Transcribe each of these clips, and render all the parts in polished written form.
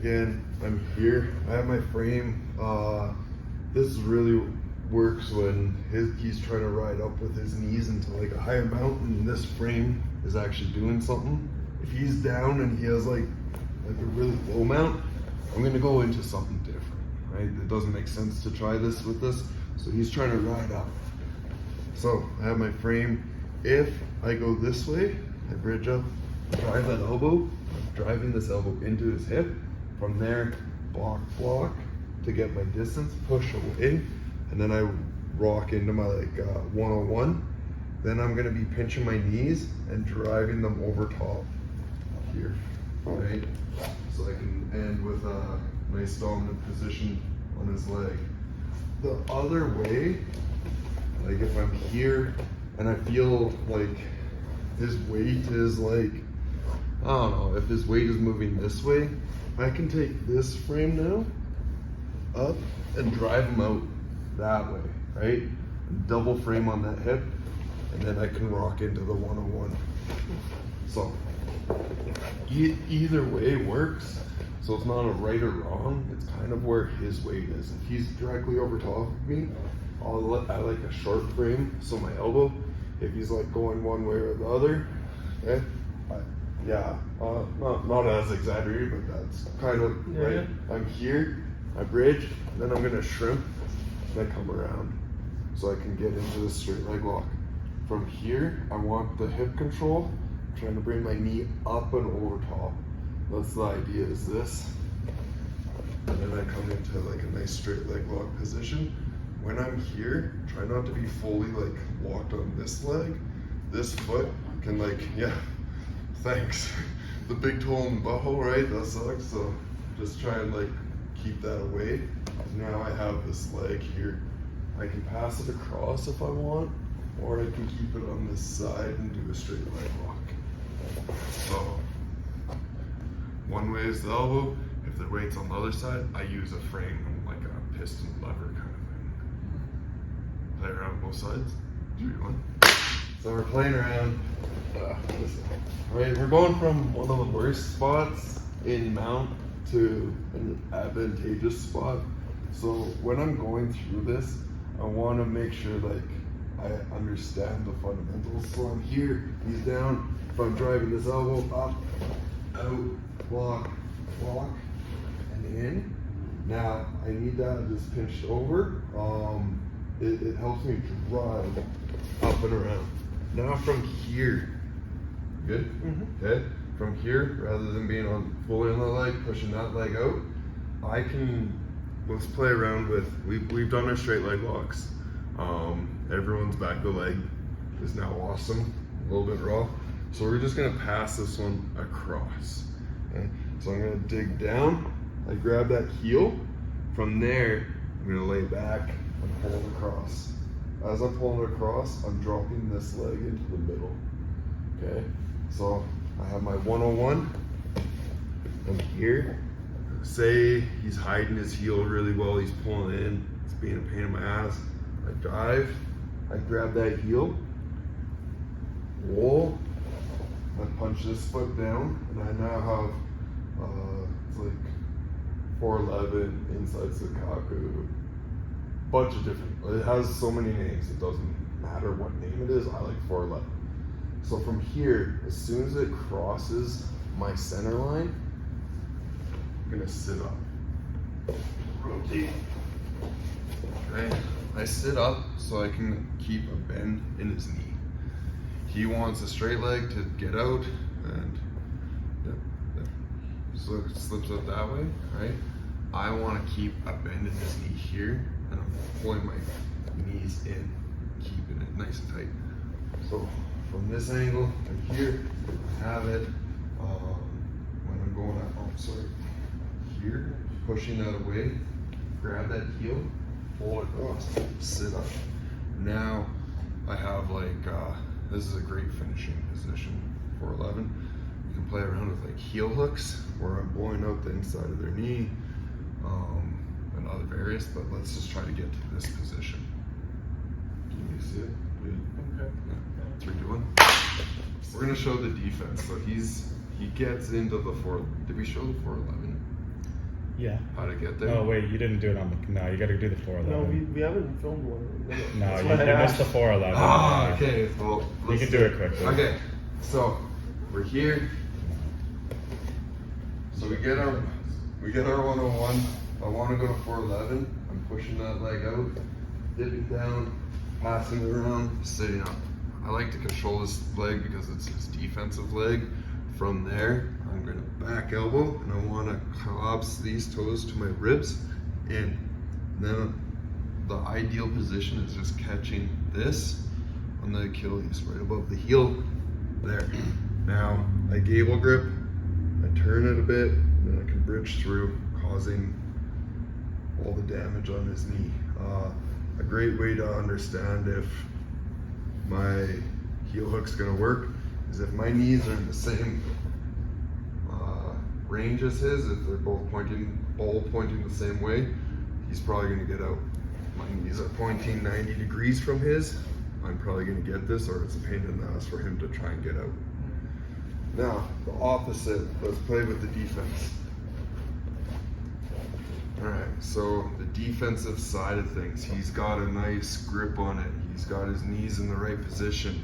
again, I'm here. I have my frame. This really works when he's trying to ride up with his knees into like a higher mount, and this frame is actually doing something. If he's down and he has like a really low mount, I'm gonna go into something different, right? It doesn't make sense to try this with this. So he's trying to ride up. So I have my frame. If I go this way, I bridge up, drive that elbow, I'm driving this elbow into his hip. From there, block to get my distance, push away, and then I rock into my like 101. Then I'm gonna be pinching my knees and driving them over top here, right? So I can end with a nice dominant position on his leg. The other way, like if I'm here and I feel like his weight is like, I don't know, if his weight is moving this way, I can take this frame now up and drive him out that way, right? Double frame on that hip, and then I can rock into the 101. So either way works. So it's not a right or wrong. It's kind of where his weight is. If he's directly over top of me, I like a short frame, so my elbow. If he's like going one way or the other, okay? Not as exaggerated, but that's kind of right. I'm here, I bridge, then I'm gonna shrimp, then I come around, so I can get into the straight leg lock. From here, I want the hip control, I'm trying to bring my knee up and over top. That's the idea, is this. And then I come into like a nice straight leg lock position. When I'm here, try not to be fully like locked on this leg. This foot can like, thanks. The big toe in the butthole, right? That sucks. So just try and like keep that away. Now I have this leg here. I can pass it across if I want, or I can keep it on this side and do a straight leg lock. So one way is the elbow. If the weight's on the other side, I use a frame and like a piston lever kind of thing. Play around both sides. 3, 1. So we're playing around. Right, we're going from one of the worst spots in mount to an advantageous spot. So when I'm going through this, I want to make sure like I understand the fundamentals. So I'm here, he's down. If I'm driving this elbow up, out, block, and in. Now I need that just pinched over. It helps me drive up and around. Now from here, good? Okay. From here, rather than being fully on the leg, pushing that leg out, let's play around with, we've done our straight leg locks. Everyone's back to leg is now awesome, a little bit raw. So we're just gonna pass this one across. Okay? So I'm gonna dig down, I grab that heel. From there, I'm gonna lay back and pull it across. As I'm pulling it across, I'm dropping this leg into the middle. Okay, so I have my 101, and here, say he's hiding his heel really well, he's pulling in, it's being a pain in my ass. I dive, I grab that heel, roll, I punch this foot down, and I now have, it's like 411 inside Sukaku, bunch of different, it has so many names, it doesn't matter what name it is, I like 411. So from here, as soon as it crosses my center line, I'm gonna sit up. Rotate. Okay, I sit up so I can keep a bend in his knee. He wants a straight leg to get out, and so it slips out that way, right? I want to keep a bend in his knee here, and I'm pulling my knees in, keeping it nice and tight. So from this angle and here, I have it. When I'm going here, pushing that away, grab that heel, pull it across, sit up. Now I have like, this is a great finishing position for 11. You can play around with like heel hooks, where I'm blowing out the inside of their knee, and other various, but let's just try to get to this position. Can you see it? Good. Okay. Yeah. 3, 2, 1. We're gonna show the defense. So he gets into the 4. Did we show the 411? Yeah. how to get there? Oh wait, you didn't do it on the. No, you got to do the 411. No, we haven't filmed one. No, you missed the 411. Ah, okay. Well, You can do it quickly. Okay, so we're here. So we get our 101. I want to go to 411. I'm pushing that leg out, dipping down, passing it around, sitting up. I like to control this leg because it's his defensive leg. From there, I'm going to back elbow, and I want to collapse these toes to my ribs in. Then the ideal position is just catching this on the Achilles, right above the heel. There. Now, I gable grip, I turn it a bit, and then I can bridge through, causing all the damage on his knee. A great way to understand if my heel hook's gonna work is if my knees are in the same range as his, if they're both pointing the same way, he's probably gonna get out. My knees are pointing 90 degrees from his, I'm probably gonna get this, or it's a pain in the ass for him to try and get out. Now, the opposite, let's play with the defense. Alright, so the defensive side of things, he's got a nice grip on it, he's got his knees in the right position.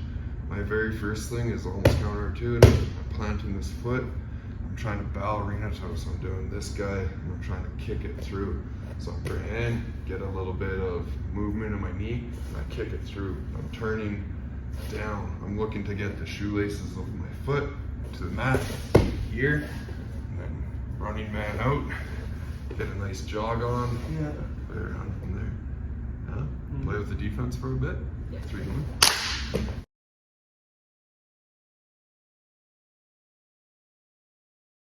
My very first thing is almost counterintuitive. I'm planting this foot, I'm trying to ballerina toe, so I'm doing this guy, and I'm trying to kick it through. So I'm bringing in, get a little bit of movement in my knee, and I kick it through. I'm turning down, I'm looking to get the shoelaces of my foot to the mat, here, and then running man out. Get a nice jog on. Yeah. Play around from there. Yeah? Play with the defense for a bit. 3, 2, 1.